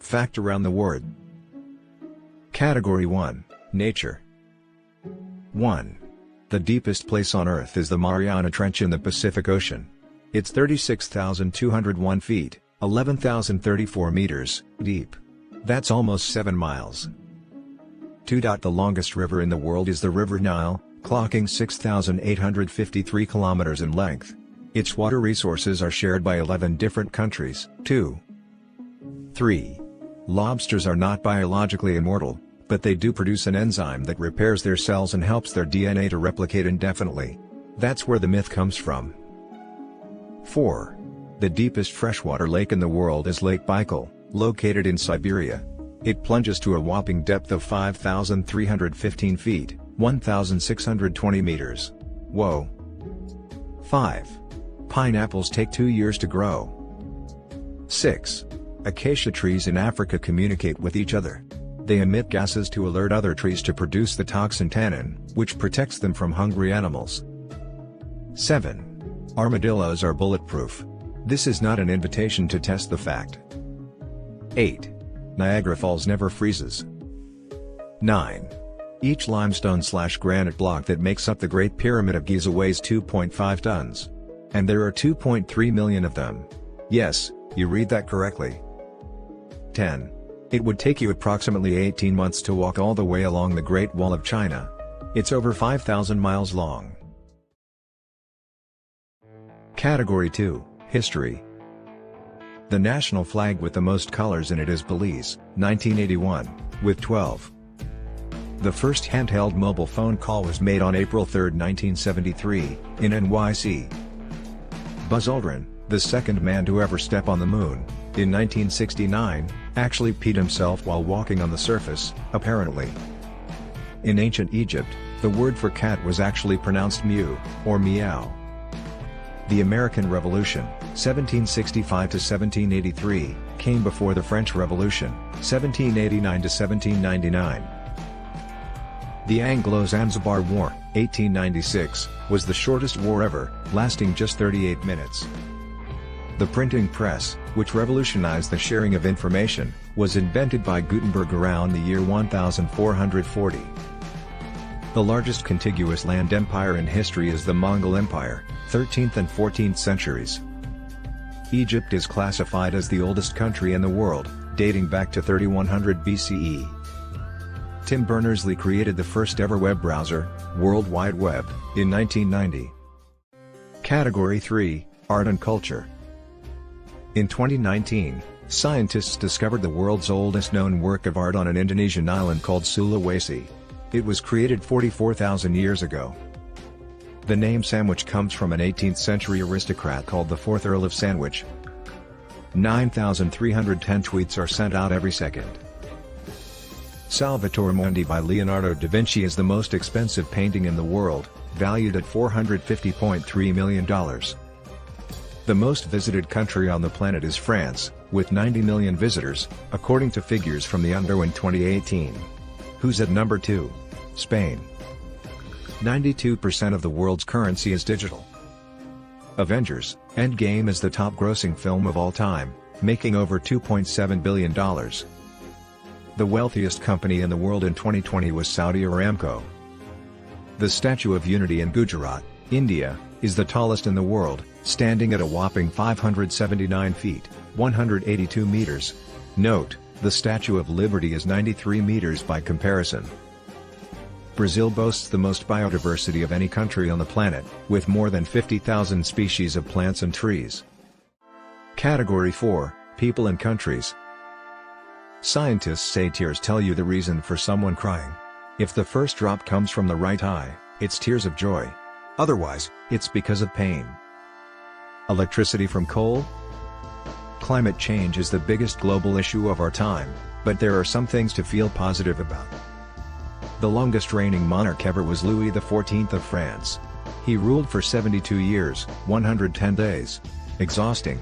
Fact around the world. Category 1, Nature. 1. The deepest place on Earth is the Mariana Trench in the Pacific Ocean. It's 36,201 feet, 11,034 meters, deep. That's almost 7 miles. 2. The longest river in the world is the River Nile, clocking 6,853 kilometers in length. Its water resources are shared by 11 different countries. 2. 3. Lobsters are not biologically immortal, but they do produce an enzyme that repairs their cells and helps their DNA to replicate indefinitely. That's where the myth comes from. 4. The deepest freshwater lake in the world is Lake Baikal, located in Siberia. It plunges to a whopping depth of 5,315 feet, 1,620 meters. Whoa! 5. Pineapples take 2 years to grow. 6. Acacia trees in Africa communicate with each other. They emit gases to alert other trees to produce the toxin tannin, which protects them from hungry animals. 7. Armadillos are bulletproof. This is not an invitation to test the fact. 8. Niagara Falls never freezes. 9. Each limestone/granite block that makes up the Great Pyramid of Giza weighs 2.5 tons. And there are 2.3 million of them. Yes, you read that correctly. 10. It would take you approximately 18 months to walk all the way along the Great Wall of China. It's over 5,000 miles long. Category 2, History. The national flag with the most colors in it is Belize, 1981, with 12. The first handheld mobile phone call was made on April 3, 1973, in NYC. Buzz Aldrin, the second man to ever step on the moon, in 1969, actually peed himself while walking on the surface, apparently. In ancient Egypt, the word for cat was actually pronounced mew, or meow. The American Revolution, 1765 to 1783, came before the French Revolution, 1789 to 1799. The Anglo-Zanzibar War, 1896, was the shortest war ever, lasting just 38 minutes. The printing press, which revolutionized the sharing of information, was invented by Gutenberg around the year 1440. The largest contiguous land empire in history is the Mongol Empire, 13th and 14th centuries. Egypt is classified as the oldest country in the world, dating back to 3100 BCE. Tim Berners-Lee created the first ever web browser, World Wide Web, in 1990. Category 3, Art and Culture. In 2019, scientists discovered the world's oldest known work of art on an Indonesian island called Sulawesi. It was created 44,000 years ago. The name Sandwich comes from an 18th century aristocrat called the 4th Earl of Sandwich. 9,310 tweets are sent out every second. Salvator Mundi by Leonardo da Vinci is the most expensive painting in the world, valued at $450.3 million. The most visited country on the planet is France, with 90 million visitors, according to figures from the UNO in 2018. Who's at number 2? Spain. 92% of the world's currency is digital. Avengers: Endgame is the top-grossing film of all time, making over $2.7 billion. The wealthiest company in the world in 2020 was Saudi Aramco. The Statue of Unity in Gujarat, India, is the tallest in the world, standing at a whopping 579 feet, 182 meters. Note, the Statue of Liberty is 93 meters by comparison. Brazil boasts the most biodiversity of any country on the planet, with more than 50,000 species of plants and trees. Category 4, People and Countries. Scientists say tears tell you the reason for someone crying. If the first drop comes from the right eye, it's tears of joy. Otherwise, it's because of pain. Electricity from coal? Climate change is the biggest global issue of our time, but there are some things to feel positive about. The longest reigning monarch ever was Louis XIV of France. He ruled for 72 years, 110 days. Exhausting.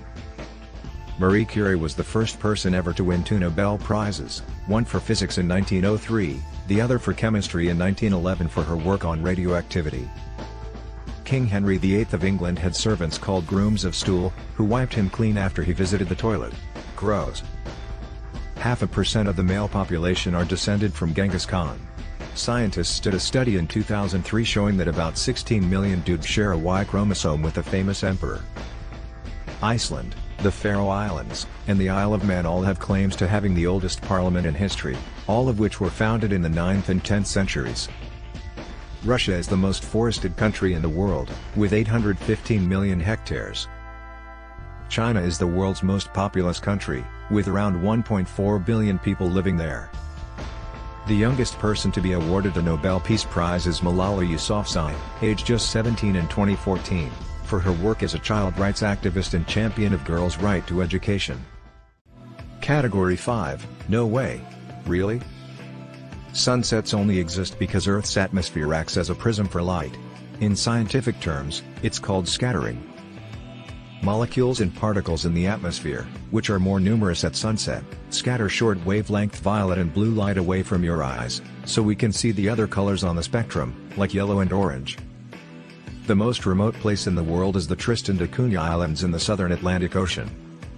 Marie Curie was the first person ever to win 2 Nobel Prizes, one for physics in 1903, the other for chemistry in 1911 for her work on radioactivity. King Henry VIII of England had servants called grooms of stool, who wiped him clean after he visited the toilet. Gross. 0.5% of the male population are descended from Genghis Khan. Scientists did a study in 2003 showing that about 16 million dudes share a Y chromosome with the famous emperor. Iceland, the Faroe Islands, and the Isle of Man all have claims to having the oldest parliament in history, all of which were founded in the 9th and 10th centuries. Russia is the most forested country in the world, with 815 million hectares. China is the world's most populous country, with around 1.4 billion people living there. The youngest person to be awarded a Nobel Peace Prize is Malala Yousafzai, aged just 17 in 2014, for her work as a child rights activist and champion of girls' right to education. Category 5, no way. Really? Sunsets only exist because Earth's atmosphere acts as a prism for light. In scientific terms, it's called scattering. Molecules and particles in the atmosphere, which are more numerous at sunset, scatter short-wavelength violet and blue light away from your eyes, so we can see the other colors on the spectrum, like yellow and orange. The most remote place in the world is the Tristan da Cunha Islands in the southern Atlantic Ocean.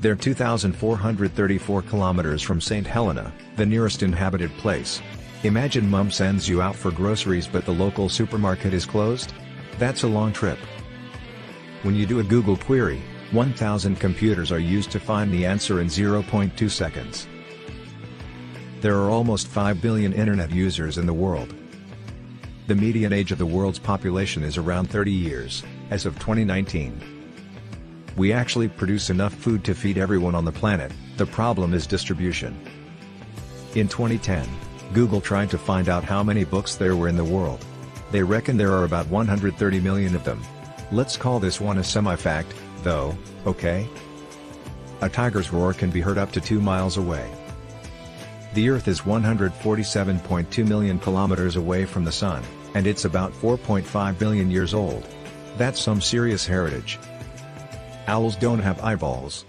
They're 2,434 kilometers from St. Helena, the nearest inhabited place. Imagine mom sends you out for groceries but the local supermarket is closed? That's a long trip. When you do a Google query, 1,000 computers are used to find the answer in 0.2 seconds. There are almost 5 billion internet users in the world. The median age of the world's population is around 30 years, as of 2019. We actually produce enough food to feed everyone on the planet, the problem is distribution. In 2010, Google tried to find out how many books there were in the world. They reckon there are about 130 million of them. Let's call this one a semi-fact, though, okay? A tiger's roar can be heard up to 2 miles away. The Earth is 147.2 million kilometers away from the Sun, and it's about 4.5 billion years old. That's some serious heritage. Owls don't have eyeballs.